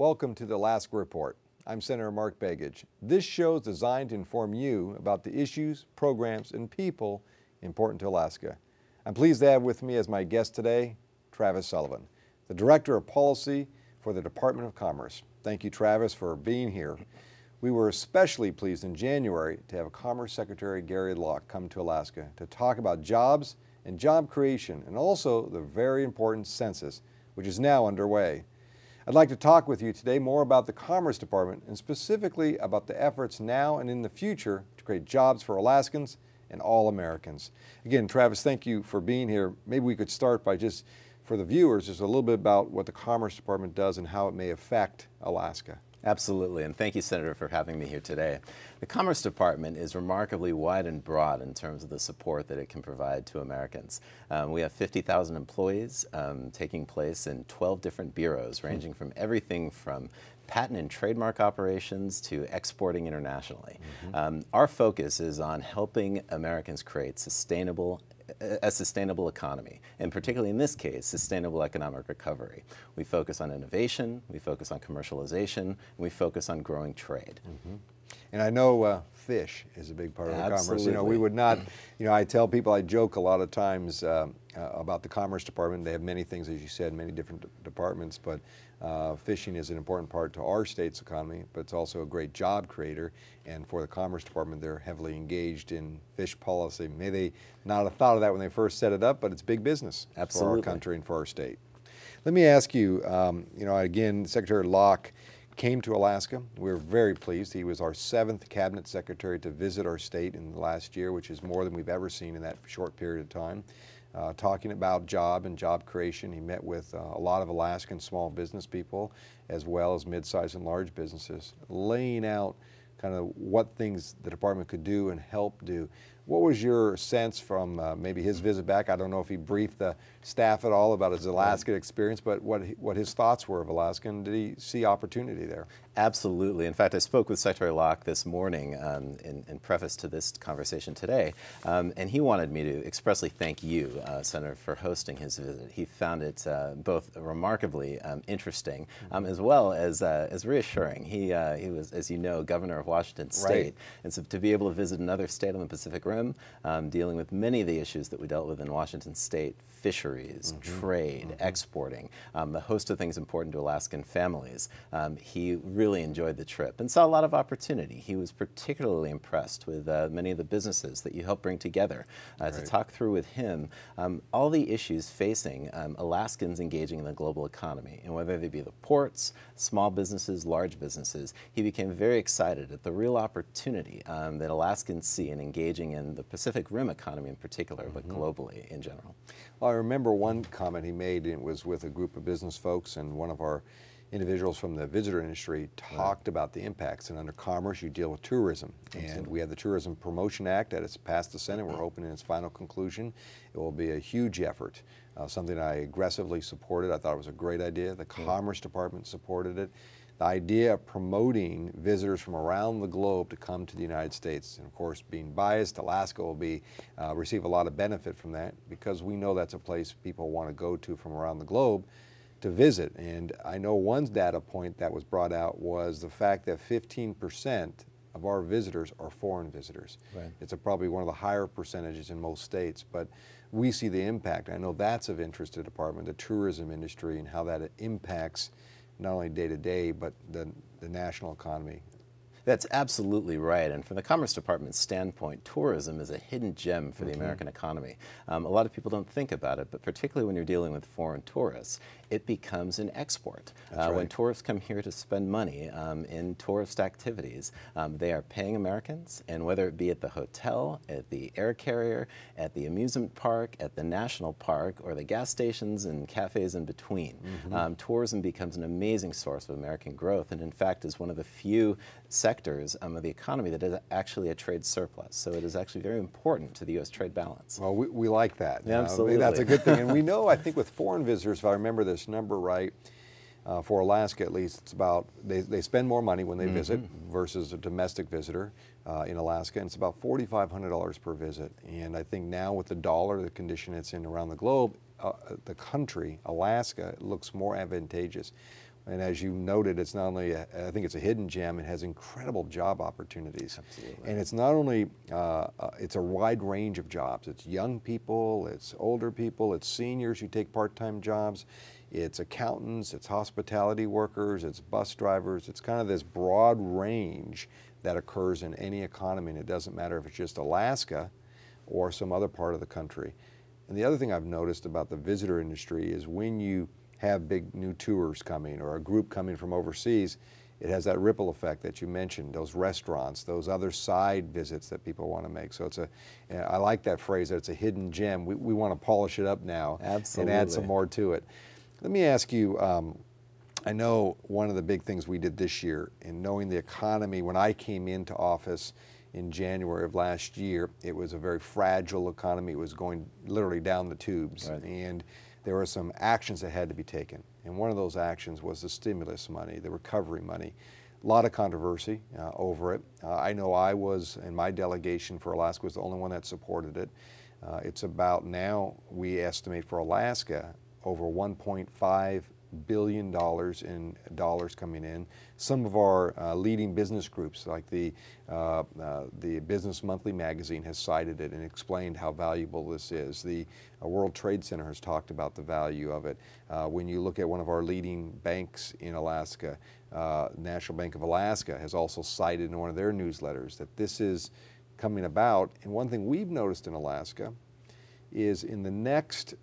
Welcome to the Alaska Report. I'm Senator Mark Begich. This show is designed to inform you about the issues, programs, and people important to Alaska. I'm pleased to have with me as my guest today, Travis Sullivan, the Director of Policy for the Department of Commerce. Thank you, Travis, for being here. We were especially pleased in January to have Commerce Secretary Gary Locke come to Alaska to talk about jobs and job creation, and also the very important census, which is now underway. I'd like to talk with you today more about the Commerce Department and specifically about the efforts now and in the future to create jobs for Alaskans and all Americans. Again, Travis, thank you for being here. Maybe we could start by just, for the viewers, just a little bit about what the Commerce Department does and how it may affect Alaska. Absolutely, and thank you, Senator, for having me here today. The Commerce Department is remarkably wide and broad in terms of the support that it can provide to Americans. We have 50,000 employees taking place in 12 different bureaus, ranging from everything from patent and trademark operations to exporting internationally. Our focus is on helping Americans create a sustainable economy, and particularly in this case, sustainable economic recovery. We focus on innovation, we focus on commercialization, and we focus on growing trade. And I know fish is a big part of the commerce. You know, we would not, I tell people, I joke a lot of times about the Commerce Department. They have many things, as you said, many different departments, but fishing is an important part to our state's economy, but it's also a great job creator. And for the Commerce Department, they're heavily engaged in fish policy. May they not have thought of that when they first set it up, but it's big business for our country and for our state. Let me ask you, again, Secretary Locke came to Alaska. We were very pleased. He was our 7th cabinet secretary to visit our state in the last year, which is more than we've ever seen in that short period of time. Talking about job and job creation. He met with a lot of Alaskan small business people as well as mid-sized and large businesses, laying out kind of what things the department could do and help do. What was your sense from maybe his visit back? I don't know if he briefed the staff at all about his Alaska experience, but what his thoughts were of Alaska, and did he see opportunity there? Absolutely. In fact, I spoke with Secretary Locke this morning in preface to this conversation today, and he wanted me to expressly thank you, Senator, for hosting his visit. He found it both remarkably interesting as well as reassuring. He was, as you know, governor of Washington State, and so to be able to visit another state on the Pacific Rim, dealing with many of the issues that we dealt with in Washington State, fisheries, trade, exporting, the host of things important to Alaskan families. He really enjoyed the trip and saw a lot of opportunity. He was particularly impressed with many of the businesses that you helped bring together to talk through with him all the issues facing Alaskans engaging in the global economy, and whether they be the ports, small businesses, large businesses. He became very excited at the real opportunity that Alaskans see in engaging in the Pacific Rim economy in particular, but globally in general. Well, I remember one comment he made, and it was with a group of business folks, and one of our individuals from the visitor industry talked about the impacts. And under commerce, you deal with tourism. And we have the Tourism Promotion Act that has passed the Senate. We're hoping in its final conclusion. It will be a huge effort, something I aggressively supported. I thought it was a great idea. The Commerce Department supported it. The idea of promoting visitors from around the globe to come to the United States. And of course, being biased, Alaska will be receive a lot of benefit from that, because we know that's a place people want to go to from around the globe to visit. And I know one data point that was brought out was the fact that 15% of our visitors are foreign visitors. It's probably one of the higher percentages in most states, but we see the impact. I know that's of interest to the department, the tourism industry, and how that impacts not only day to day, but the national economy. That's absolutely right. And from the Commerce Department's standpoint, tourism is a hidden gem for the American economy. A lot of people don't think about it, but particularly when you're dealing with foreign tourists, it becomes an export. When tourists come here to spend money in tourist activities, they are paying Americans, and whether it be at the hotel, at the air carrier, at the amusement park, at the national park, or the gas stations and cafes in between, tourism becomes an amazing source of American growth, and in fact is one of the few sectors of the economy that is actually a trade surplus. So it is actually very important to the U.S. trade balance. Well, we like that. Yeah, absolutely. That's a good thing. And we know, I think with foreign visitors, if I remember this number right, for Alaska at least, it's about, they spend more money when they visit versus a domestic visitor in Alaska, and it's about $4,500 per visit. And I think now with the dollar, the condition it's in around the globe, the country, Alaska, looks more advantageous. And as you noted, it's not only, I think it's a hidden gem, it has incredible job opportunities. Absolutely. And it's not only, it's a wide range of jobs. It's young people, it's older people, it's seniors who take part-time jobs, it's accountants, it's hospitality workers, it's bus drivers. It's kind of this broad range that occurs in any economy, and it doesn't matter if it's just Alaska or some other part of the country. And the other thing I've noticed about the visitor industry is when you have big new tours coming or a group coming from overseas, it has that ripple effect that you mentioned, those restaurants, those other side visits that people want to make. So it's I like that phrase, that it's a hidden gem. We want to polish it up now. Absolutely. And add some more to it. Let me ask you, I know one of the big things we did this year in knowing the economy, when I came into office in January of last year, it was a very fragile economy. It was going literally down the tubes. Right. And there were some actions that had to be taken. And one of those actions was the stimulus money, the recovery money. A lot of controversy over it. I know I was, and my delegation for Alaska was the only one that supported it. It's about now, we estimate for Alaska, over $1.5 billion in dollars coming in. Some of our leading business groups, like the Business Monthly magazine, has cited it and explained how valuable this is. The World Trade Center has talked about the value of it. When you look at one of our leading banks in Alaska, National Bank of Alaska has also cited in one of their newsletters that this is coming about. And one thing we've noticed in Alaska is in the next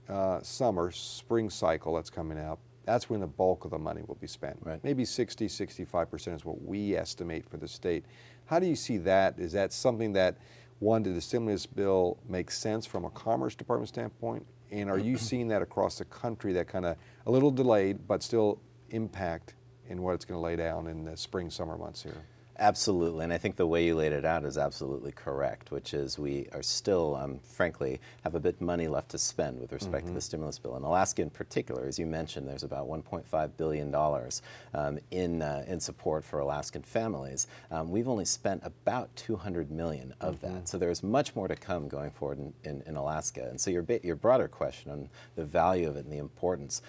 spring cycle that's coming out, that's when the bulk of the money will be spent. Right. Maybe 60–65% is what we estimate for the state. How do you see that? Is that something that, one, did the stimulus bill make sense from a Commerce Department standpoint? And are you seeing that across the country, that kind of a little delayed, but still impact in what it's going to lay down in the spring, summer months here? Absolutely, and I think the way you laid it out is absolutely correct, which is we are still, frankly, have a bit of money left to spend with respect to the stimulus bill. In Alaska in particular, as you mentioned, there's about $1.5 billion in support for Alaskan families. We've only spent about $200 million of that, so there's much more to come going forward in Alaska. And so your broader question on the value of it and the importance,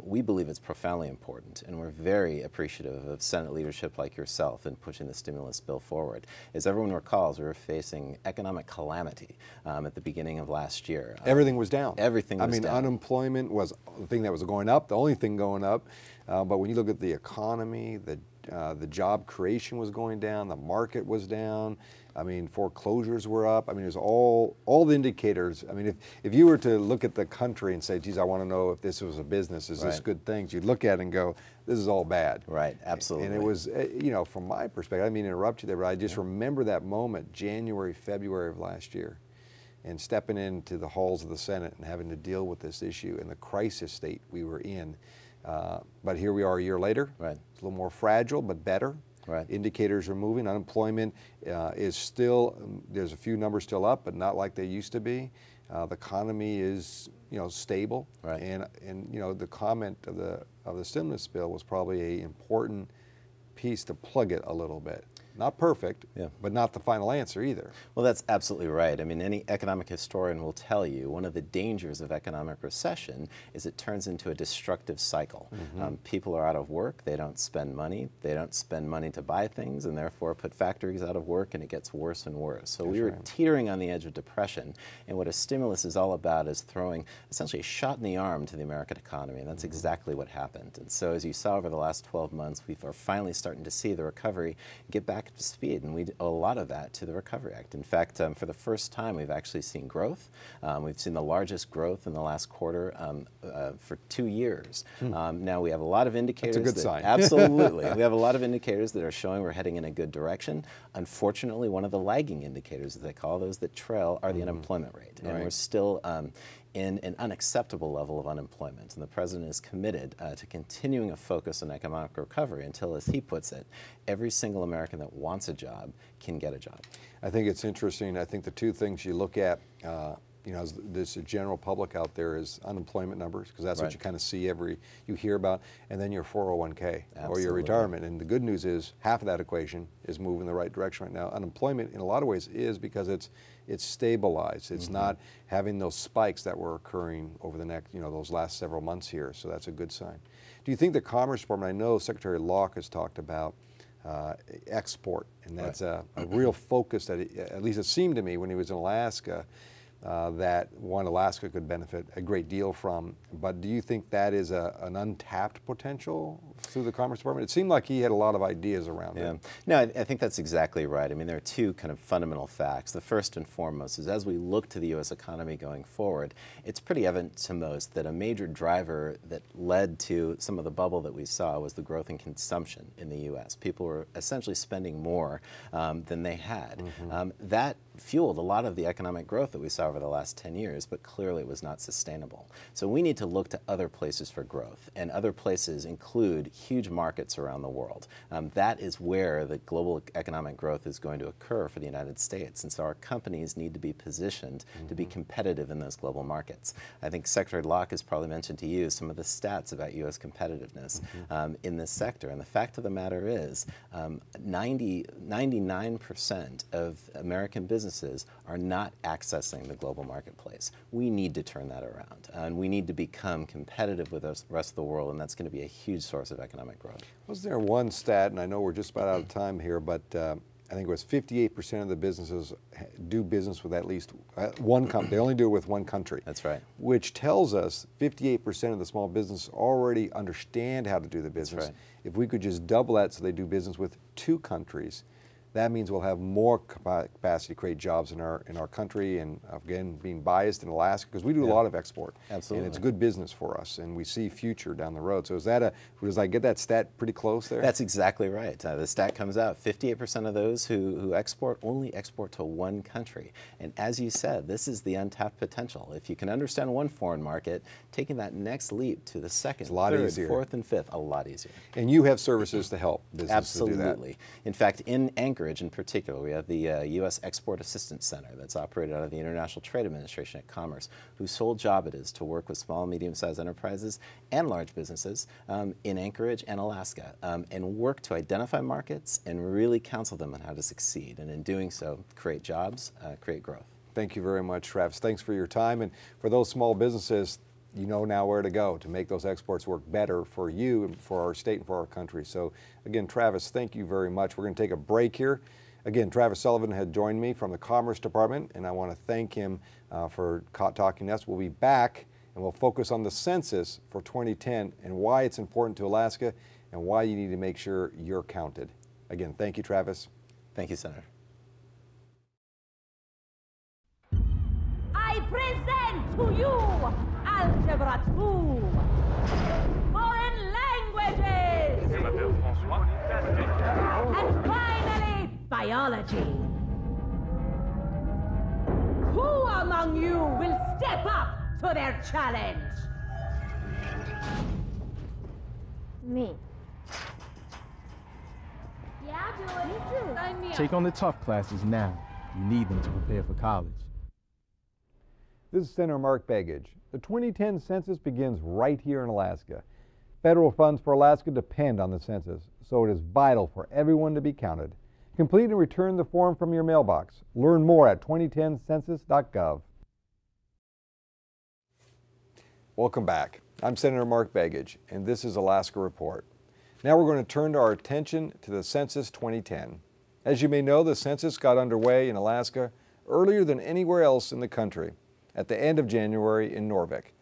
we believe it's profoundly important, and we're very appreciative of Senate leadership like yourself in pushing the stimulus bill forward. As everyone recalls, we were facing economic calamity at the beginning of last year. Everything was down. Everything was down. Unemployment was the thing that was going up, the only thing going up. But when you look at the economy, the job creation was going down, the market was down. I mean, foreclosures were up. I mean, it was all the indicators. I mean, if you were to look at the country and say, geez, I want to know if this was a business, is this good things? You'd look at it and go, this is all bad. Right, absolutely. And it was, you know, from my perspective, I didn't mean to interrupt you there, but I just remember that moment, January, February of last year, and stepping into the halls of the Senate and having to deal with this issue and the crisis state we were in. But here we are a year later. Right. It's a little more fragile, but better. Right. Indicators are moving. Unemployment is still, there's a few numbers still up, but not like they used to be. The economy is, you know, stable. Right. And you know, the comment of the stimulus bill was probably an important piece to plug it a little bit. Not perfect, but not the final answer either. Well, that's absolutely right. I mean, any economic historian will tell you one of the dangers of economic recession is it turns into a destructive cycle. People are out of work, they don't spend money to buy things, and therefore put factories out of work, and it gets worse and worse. So we were teetering on the edge of depression, and what a stimulus is all about is throwing essentially a shot in the arm to the American economy, and that's exactly what happened. And so as you saw over the last 12 months, we are finally starting to see the recovery get back to speed, and we owe a lot of that to the Recovery Act. In fact, for the first time, we've actually seen growth. We've seen the largest growth in the last quarter for 2 years. Now we have a lot of indicators. That's a good sign. Absolutely. We have a lot of indicators that are showing we're heading in a good direction. Unfortunately, one of the lagging indicators, as they call those that trail, are the unemployment rate. And we're still in an unacceptable level of unemployment. And the President is committed to continuing a focus on economic recovery until, as he puts it, every single American that wants a job can get a job. I think it's interesting. I think the two things you look at, you you know, as this general public out there is unemployment numbers, because that's Right. what you kind of see you hear about, and then your 401k or your Absolutely. retirement. And the good news is half of that equation is moving in the right direction right now. Unemployment in a lot of ways is because it's stabilized. It's not having those spikes that were occurring over the next, you know, those last several months here. So that's a good sign. Do you think the Commerce Department, I know Secretary Locke has talked about export, and that's a real focus that, at least it seemed to me when he was in Alaska, that Alaska could benefit a great deal from. But do you think that is an untapped potential through the Commerce Department? It seemed like he had a lot of ideas around it. No, I think that's exactly right. I mean, there are two kind of fundamental facts. The first and foremost is as we look to the U.S. economy going forward, it's pretty evident to most that a major driver that led to some of the bubble that we saw was the growth in consumption in the U.S. People were essentially spending more than they had. That fueled a lot of the economic growth that we saw over the last 10 years, but clearly it was not sustainable. So we need to look to other places for growth, and other places include huge markets around the world. That is where the global economic growth is going to occur for the United States, and so our companies need to be positioned to be competitive in those global markets. I think Secretary Locke has probably mentioned to you some of the stats about U.S. competitiveness in this sector, and the fact of the matter is 99% of American businesses are not accessing the global marketplace. We need to turn that around, and we need to become competitive with the rest of the world, and that's going to be a huge source of economic growth. Was there one stat, and I know we're just about out of time here, but I think it was 58% of the businesses do business with at least one company. They only do it with one country. That's right. Which tells us 58% of the small business already understand how to do the business. That's right. If we could just double that so they do business with 2 countries, that means we'll have more capacity to create jobs in our country, and again, being biased in Alaska, because we do a lot of export. Absolutely. And it's good business for us, and we see future down the road. So does I get that stat pretty close there? That's exactly right. The stat comes out, 58% of those who export only export to one country. And as you said, this is the untapped potential. If you can understand one foreign market, taking that next leap to the second, third, fourth, and fifth, a lot easier. And you have services to help businesses do that. Absolutely. In fact, in Anchorage in particular, we have the U.S. Export Assistance Center that's operated out of the International Trade Administration at Commerce, whose sole job it is to work with small and medium-sized enterprises and large businesses in Anchorage and Alaska, and work to identify markets and really counsel them on how to succeed, and in doing so, create jobs, create growth. Thank you very much, Travis. Thanks for your time, and for those small businesses, you know now where to go to make those exports work better for you and for our state and for our country. So again, Travis, thank you very much. We're going to take a break here. Again, Travis Sullivan had joined me from the Commerce Department, and I want to thank him for talking to us. We'll be back, and we'll focus on the census for 2010 and why it's important to Alaska and why you need to make sure you're counted. Again, thank you, Travis. Thank you, Senator. I present to you Algebra 2, Foreign Languages, and finally, Biology. Who among you will step up to their challenge? Me. Yeah, I'll do it. Me too. Sign me up. Take on the tough classes now. You need them to prepare for college. This is Senator Mark Begich. The 2010 census begins right here in Alaska. Federal funds for Alaska depend on the census, so it is vital for everyone to be counted. Complete and return the form from your mailbox. Learn more at 2010census.gov. Welcome back. I'm Senator Mark Begich, and this is Alaska Report. Now we're going to turn our attention to the Census 2010. As you may know, the census got underway in Alaska earlier than anywhere else in the country, at the end of January in Norvik.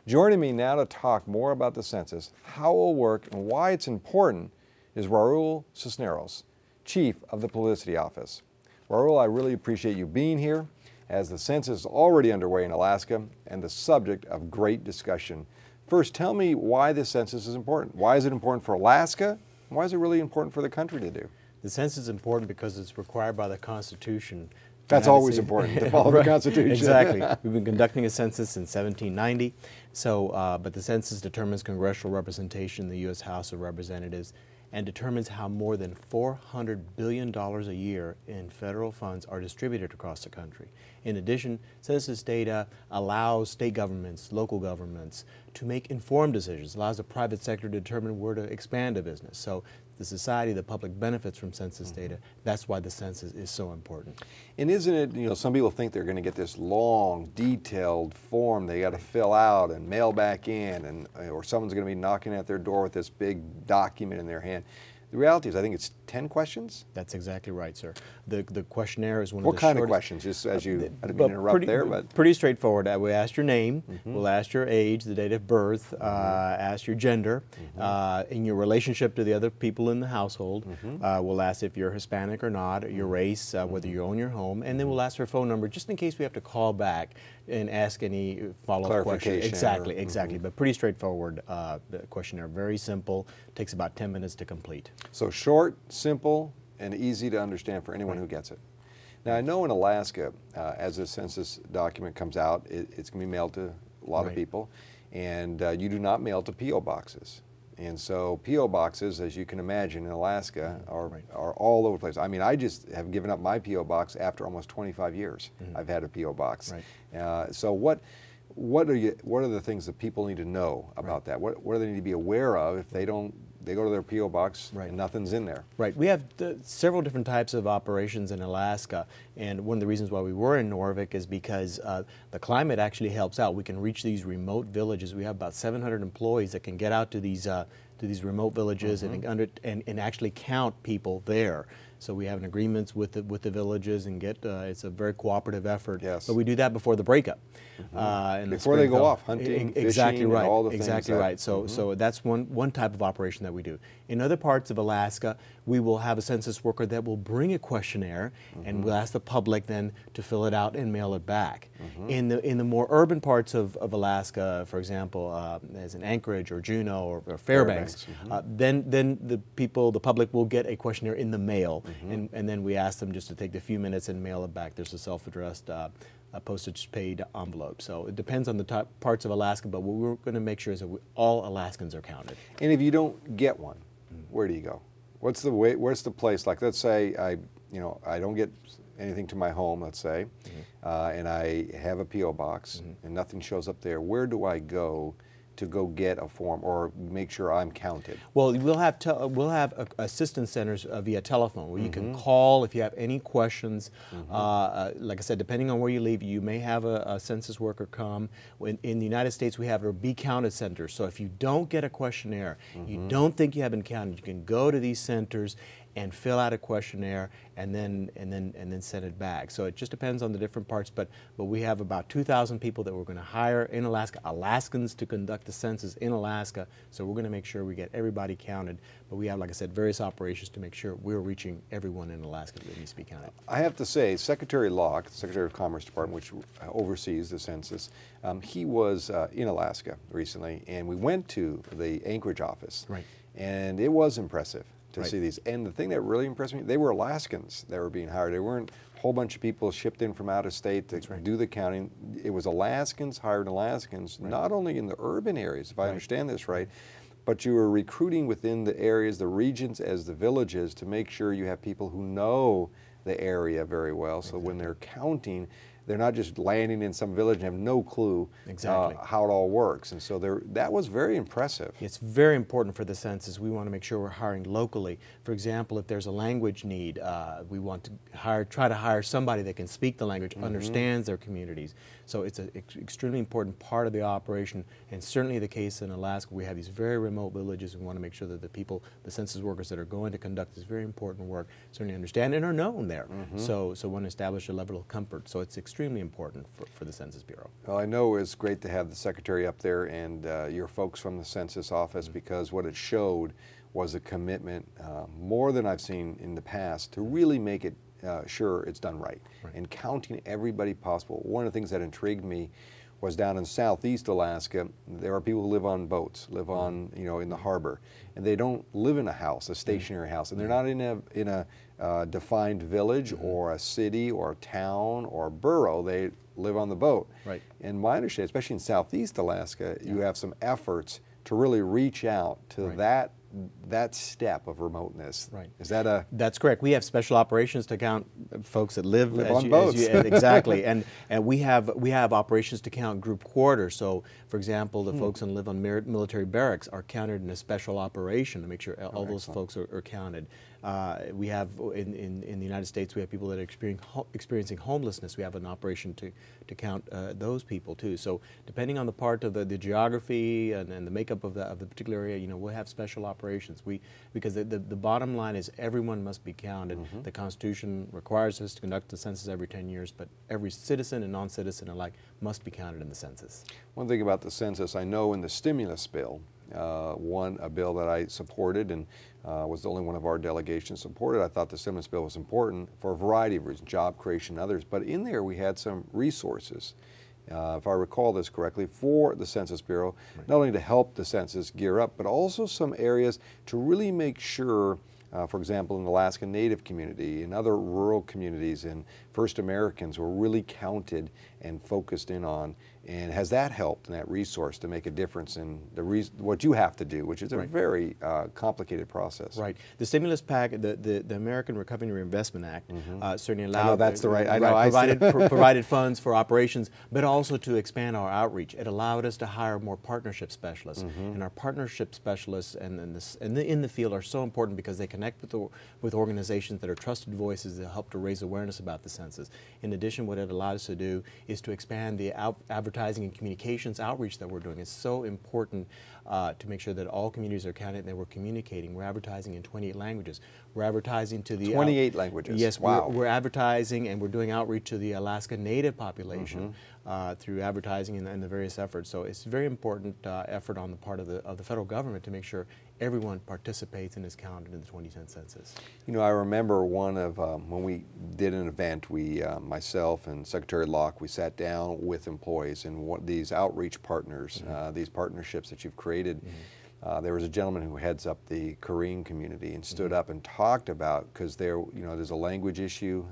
Joining me now to talk more about the census, how it will work, and why it's important is Raul Cisneros, Chief of the Publicity Office. Raul, I really appreciate you being here, as the census is already underway in Alaska and the subject of great discussion. First, tell me why this census is important. Why is it important for Alaska? Why is it really important for the country to do? The census is important because it's required by the Constitution That's always important, to follow the Constitution. Exactly. We've been conducting a census since 1790, so, but the census determines congressional representation in the U.S. House of Representatives and determines how more than $400 billion a year in federal funds are distributed across the country. In addition, census data allows state governments, local governments to make informed decisions, allows the private sector to determine where to expand a business. So the society, the public benefits from census data. That's why the census is so important. And isn't it, you know, some people think they're going to get this long, detailed form they got to fill out and mail back in, and or someone's going to be knocking at their door with this big document in their hand. The reality is, I think it's 10 questions. That's exactly right, sir. The questionnaire is one what of the kind shortest. of questions? Just as you, I didn't mean to interrupt there, but pretty straightforward. We ask your name, we'll ask your age, the date of birth, ask your gender, in your relationship to the other people in the household. We'll ask if you're Hispanic or not, your race, whether you own your home, and then we'll ask your phone number just in case we have to call back and ask any follow-up questions. Exactly, exactly. But pretty straightforward questionnaire. Very simple. Takes about 10 minutes to complete. So short, simple, and easy to understand for anyone who gets it. Now, I know in Alaska, as a census document comes out, it's going to be mailed to a lot of people, and you do not mail to P.O. boxes. And so P.O. boxes, as you can imagine, in Alaska are all over the place. I mean, I just have given up my P.O. box after almost 25 years. I've had a P.O. box. So what are the things that people need to know about that? What do they need to be aware of if they go to their P.O. box and nothing's in there? Right. We have several different types of operations in Alaska, and one of the reasons why we were in Norvik is because the climate actually helps out. We can reach these remote villages. We have about 700 employees that can get out to these remote villages and actually count people there. So we have an agreements with the villages and get it's a very cooperative effort. Yes. But we do that before the breakup. Before they go off hunting, exactly fishing, right. and all the exactly things. Right. So that's one type of operation that we do. In other parts of Alaska, we will have a census worker that will bring a questionnaire, and we'll ask the public then to fill it out and mail it back. In the more urban parts of Alaska, for example, as in Anchorage or Juneau or Fairbanks, then the public will get a questionnaire in the mail, and then we ask them just to take the few minutes and mail it back. There's a self-addressed postage-paid envelope. So it depends on the top parts of Alaska, but what we're going to make sure is that all Alaskans are counted. And if you don't get one, where do you go? What's the way? Where's the place? Like, let's say I don't get anything to my home, let's say, and I have a P.O. box and nothing shows up there. Where do I go to go get a form or make sure I'm counted? Well, we'll have assistance centers via telephone where you can call if you have any questions. Like I said, depending on where you live, you may have a census worker come. In the United States, we have a Be Counted center. So if you don't get a questionnaire, you don't think you have been counted, you can go to these centers and fill out a questionnaire and then send it back. So it just depends on the different parts, but we have about 2,000 people that we're going to hire in Alaska, Alaskans to conduct the census in Alaska. So we're going to make sure we get everybody counted. But we have, like I said, various operations to make sure we're reaching everyone in Alaska that needs to be counted. I have to say, Secretary Locke, Secretary of Commerce Department, which oversees the census, he was in Alaska recently, and we went to the Anchorage office, and it was impressive to see these. And the thing that really impressed me, they were Alaskans that were being hired. They weren't a whole bunch of people shipped in from out of state to do the counting. It was Alaskans hired Alaskans, not only in the urban areas, if I understand this right, but you were recruiting within the areas, the regions as the villages, to make sure you have people who know the area very well. So when they're counting, they're not just landing in some village and have no clue how it all works. And so that was very impressive. It's very important for the census. We want to make sure we're hiring locally. For example, if there's a language need, we want to try to hire somebody that can speak the language, understands their communities. So it's an extremely important part of the operation, and certainly the case in Alaska. We have these very remote villages. We want to make sure that the census workers that are going to conduct this very important work certainly understand and are known there. So want to establish a level of comfort. So it's extremely important for the Census Bureau. Well, I know it's great to have the Secretary up there and your folks from the Census Office, because what it showed was a commitment, more than I've seen in the past, to really make it sure it's done right, and counting everybody possible. One of the things that intrigued me was down in southeast Alaska. There are people who live on boats, live on, you know, in the harbor, and they don't live in a house, a stationary house, and they're not in a defined village or a city or a town or a borough. They live on the boat. Right. And my understanding, especially in southeast Alaska, you have some efforts to really reach out to that step of remoteness. Right. Is that a... That's correct. We have special operations to count folks that live on boats. Exactly. And we have operations to count group quarters. So, for example, the folks that live on military barracks are counted in a special operation to make sure all those folks are counted. We have, in the United States, we have people that are experiencing homelessness. We have an operation to count those people too. So depending on the part of the geography and the makeup of the particular area, you know, we'll have special operations. Because the bottom line is everyone must be counted. The Constitution requires us to conduct the census every 10 years, but every citizen and non-citizen alike must be counted in the census. One thing about the census, I know in the stimulus bill, a bill that I supported and was the only one of our delegations supported. I thought the stimulus bill was important for a variety of reasons, job creation and others, but in there we had some resources, if I recall this correctly, for the Census Bureau, not only to help the census gear up, but also some areas to really make sure, for example, in the Alaska Native community, in other rural communities, and First Americans were really counted and focused in on. And has that helped in that resource to make a difference in what you have to do, which is a very complicated process? Right. The stimulus package, the American Recovery and Reinvestment Act, certainly allowed. I know that's the right. I know. Provided funds for operations, but also to expand our outreach. It allowed us to hire more partnership specialists, and our partnership specialists and in the field are so important because they connect with organizations that are trusted voices that help to raise awareness about the census. In addition, what it allowed us to do is to expand the advertising and communications outreach that we're doing. It's so important to make sure that all communities are counted and that we're communicating. We're advertising in 28 languages. We're advertising to the 28 languages. Yes, wow. We're advertising and we're doing outreach to the Alaska Native population through advertising and the various efforts. So it's a very important effort on the part of the federal government to make sure everyone participates and is counted in the 2010 census. You know, I remember one of when we did an event, myself and Secretary Locke, we sat down with employees and these outreach partners, these partnerships that you've created. There was a gentleman who heads up the Korean community and stood up and talked about, because there's a language issue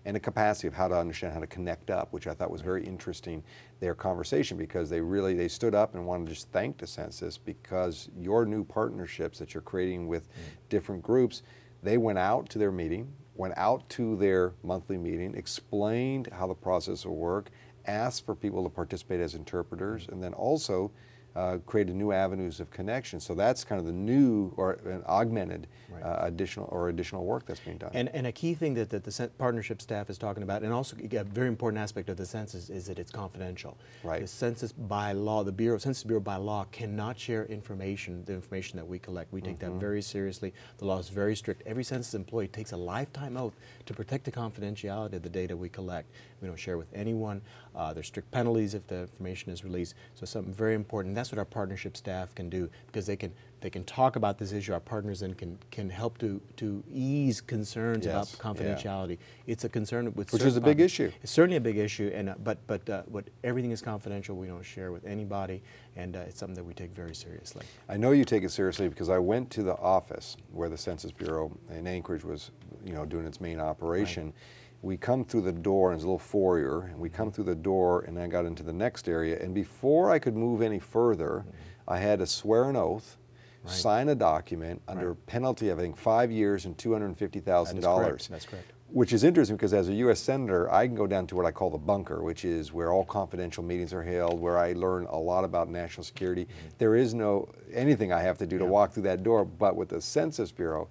and a capacity of how to understand how to connect up, which I thought was very interesting, their conversation, because they stood up and wanted to just thank the census because your new partnerships that you're creating with different groups, they went out to their meeting, went out to their monthly meeting, explained how the process will work, asked for people to participate as interpreters, and then also created new avenues of connection. So that's kind of the new or an augmented additional work that's being done. And a key thing that the partnership staff is talking about, and also a very important aspect of the census, is that it's confidential. Right. The census by law, Census Bureau by law cannot share the information that we collect. We take that very seriously. The law is very strict. Every census employee takes a lifetime oath to protect the confidentiality of the data we collect. We don't share with anyone. There's strict penalties if the information is released. So something very important. That's what our partnership staff can do, because they can talk about this issue. Our partners then can help to ease concerns about confidentiality. It's a concern which is a big issue. It's certainly a big issue, and but everything is confidential. We don't share with anybody, and it's something that we take very seriously. I know you take it seriously because I went to the office where the Census Bureau in Anchorage was, doing its main operation. Right. We come through the door, and there's a little foyer, and we come through the door, and I got into the next area, and before I could move any further, I had to swear an oath, sign a document under penalty of, I think, 5 years and $250,000. That's correct. Which is interesting because as a U.S. Senator, I can go down to what I call the bunker, which is where all confidential meetings are held, where I learn a lot about national security. There is no anything I have to do to walk through that door, but with the Census Bureau,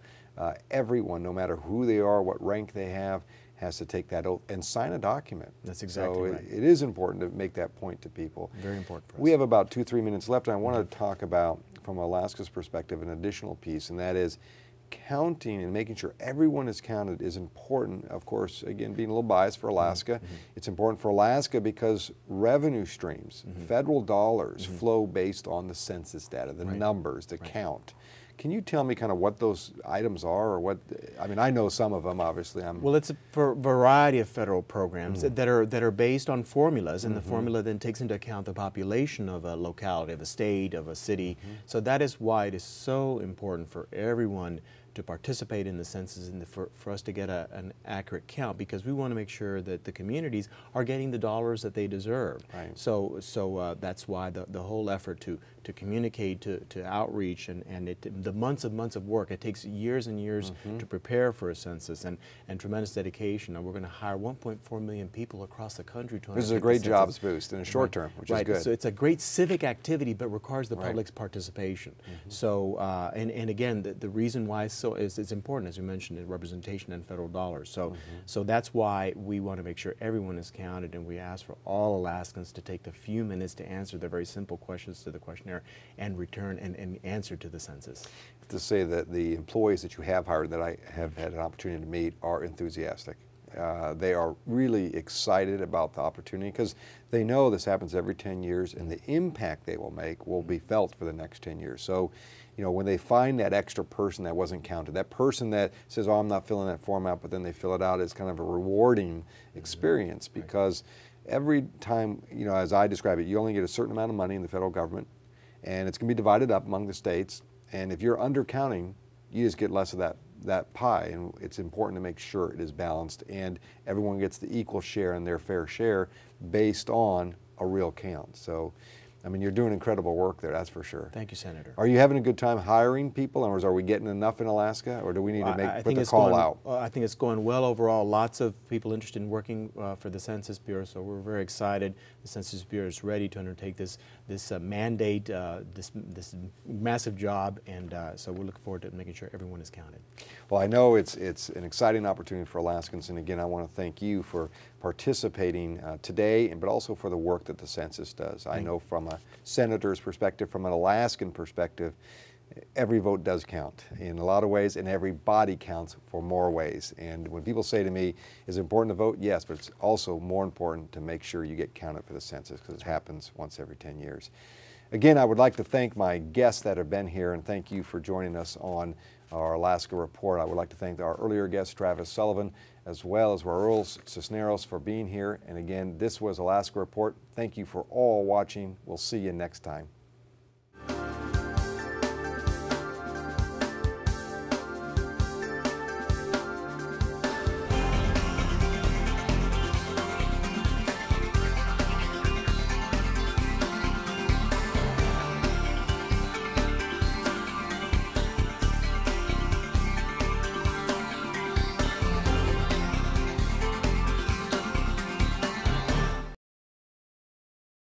everyone, no matter who they are, what rank they have, has to take that oath and sign a document. That's exactly right. It is important to make that point to people. Very important for us. We have about 2-3 minutes left, and I want to talk about, from Alaska's perspective, an additional piece, and that is counting and making sure everyone is counted is important. Of course, again, being a little biased for Alaska, it's important for Alaska because revenue streams, federal dollars flow based on the census data, the numbers, the count. Can you tell me kind of what those items are, or what? I mean, I know some of them, obviously. Well, it's a variety of federal programs that are based on formulas, and the formula then takes into account the population of a locality, of a state, of a city. So that is why it is so important for everyone to participate in the census and for us to get an accurate count, because we want to make sure that the communities are getting the dollars that they deserve. Right. So that's why the whole effort to communicate, to outreach, and the months of work. It takes years and years to prepare for a census, and tremendous dedication. And we're going to hire 1.4 million people across the country to This is a great jobs boost in a short term, which is good. So it's a great civic activity, but requires the public's participation. So, and again, the reason why it's important, as you mentioned, is representation and federal dollars. So, so that's why we want to make sure everyone is counted, and we ask for all Alaskans to take the few minutes to answer the very simple questions to the questionnaire and return and answer to the census. To say that the employees that you have hired that I have had an opportunity to meet are enthusiastic. They are really excited about the opportunity because they know this happens every 10 years, and the impact they will make will be felt for the next 10 years. So, you know, when they find that extra person that wasn't counted, that person that says, oh, I'm not filling that form out, but then they fill it out, it's kind of a rewarding experience, because every time, you know, as I describe it, you only get a certain amount of money in the federal government, and it's going to be divided up among the states. And if you're undercounting, you just get less of that pie, and it's important to make sure it is balanced and everyone gets the equal share and their fair share based on a real count. So, I mean, you're doing incredible work there, that's for sure. Thank you, Senator. Are you having a good time hiring people, or are we getting enough in Alaska, or do we need to put the call out? I think it's going well overall. Lots of people interested in working for the Census Bureau, so we're very excited. The Census Bureau is ready to undertake this mandate, this massive job, and so we're looking forward to making sure everyone is counted. Well, I know it's an exciting opportunity for Alaskans, and again, I want to thank you for participating today, but also for the work that the census does. I know from a senator's perspective, from an Alaskan perspective, every vote does count in a lot of ways, and every body counts for more ways. And when people say to me, is it important to vote? Yes, but it's also more important to make sure you get counted for the census, because it happens once every 10 years. Again, I would like to thank my guests that have been here, and thank you for joining us on our Alaska Report. I would like to thank our earlier guest, Travis Sullivan, as well as Raul Cisneros, for being here. And again, this was Alaska Report. Thank you for all watching. We'll see you next time.